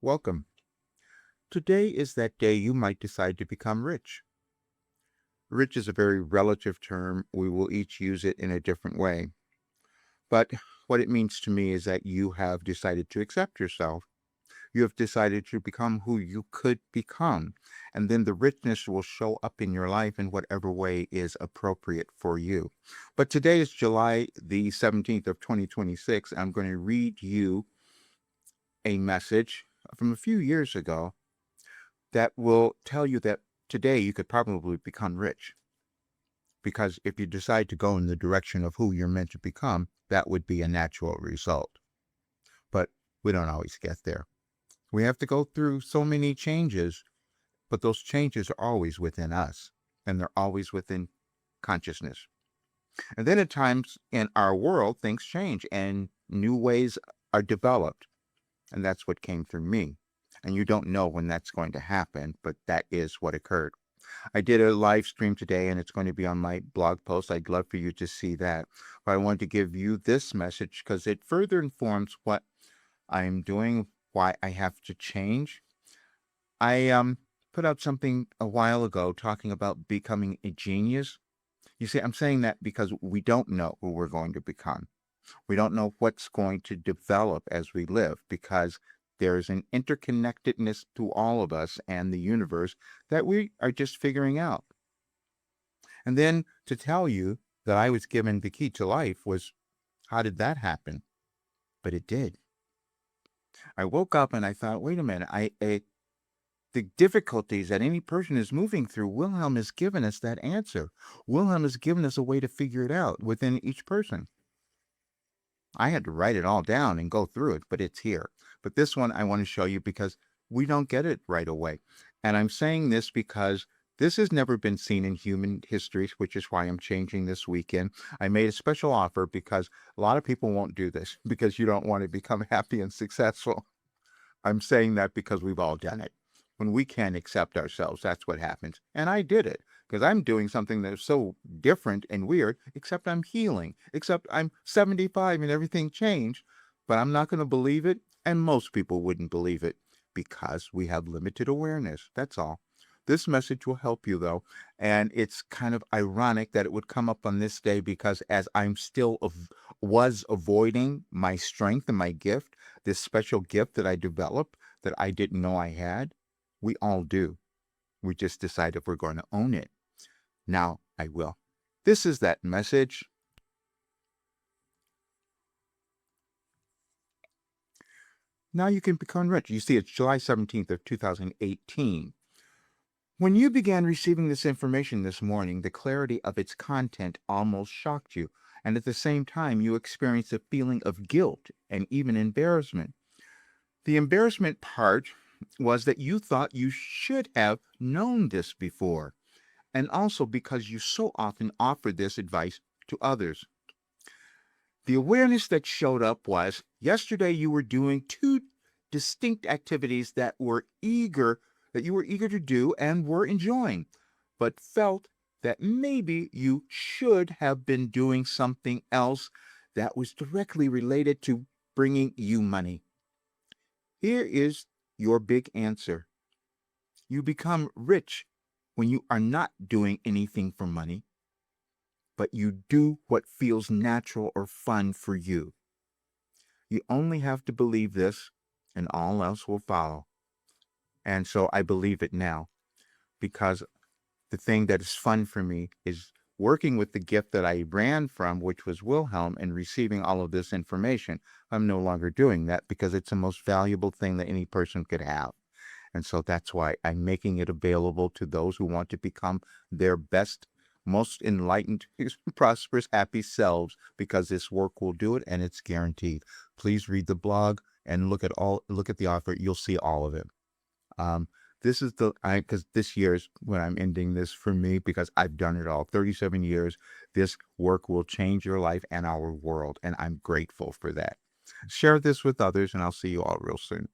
Welcome. Today is that day you might decide to become rich. Rich is a very relative term. We will each use it in a different way. But what it means to me is that you have decided to accept yourself. You have decided to become who you could become. And then the richness will show up in your life in whatever way is appropriate for you. But today is July the 17th of 2026. I'm going to read you a message from a few years ago that will tell you that today you could probably become rich. Because if you decide to go in the direction of who you're meant to become, that would be a natural result. But we don't always get there. We have to go through so many changes, but those changes are always within us, and they're always within consciousness. And then at times in our world, things change and new ways are developed. And that's what came through me. And you don't know when that's going to happen, but that is what occurred. I did a live stream today and it's going to be on my blog post. I'd love for you to see that. But I wanted to give you this message because it further informs what I'm doing, why I have to change. I put out something a while ago talking about becoming a genius. You see, I'm saying that because we don't know who we're going to become. We don't know what's going to develop as we live because there's an interconnectedness to all of us and the universe that we are just figuring out. And then to tell you that I was given the key to life was, how did that happen? But it did. I woke up and I thought, wait a minute, the difficulties that any person is moving through, Wilhelm has given us that answer. Wilhelm has given us a way to figure it out within each person. I had to write it all down and go through it, but it's here. But this one I want to show you because we don't get it right away. And I'm saying this because this has never been seen in human history, which is why I'm changing this weekend. I made a special offer because a lot of people won't do this because you don't want to become happy and successful. I'm saying that because we've all done it. When we can't accept ourselves, that's what happens. And I did it because I'm doing something that's so different and weird, except I'm healing, except I'm 75 and everything changed. But I'm not going to believe it. And most people wouldn't believe it because we have limited awareness. That's all. This message will help you, though. And it's kind of ironic that it would come up on this day because as I'm still was avoiding my strength and my gift, this special gift that I developed that I didn't know I had, we all do. We just decide if we're going to own it. Now I will. This is that message. Now you can become rich. You see, it's July 17th of 2018. When you began receiving this information this morning, the clarity of its content almost shocked you, and at the same time you experienced a feeling of guilt and even embarrassment. The embarrassment part was that you thought you should have known this before, and also because you so often offered this advice to others. The awareness that showed up was yesterday you were doing two distinct activities that you were eager to do and were enjoying, but felt that maybe you should have been doing something else that was directly related to bringing you money. Here is your big answer. You become rich when you are not doing anything for money, but you do what feels natural or fun for you. You only have to believe this, and all else will follow. And so I believe it now because the thing that is fun for me is working with the gift that I ran from, which was Wilhelm, and receiving all of this information. I'm no longer doing that because it's the most valuable thing that any person could have. And so that's why I'm making it available to those who want to become their best, most enlightened, prosperous, happy selves, because this work will do it and it's guaranteed. Please read the blog and look at the offer. You'll see all of it. This is because this year is when I'm ending this for me because I've done it all. 37 years. This work will change your life and our world, and I'm grateful for that. Share this with others, and I'll see you all real soon.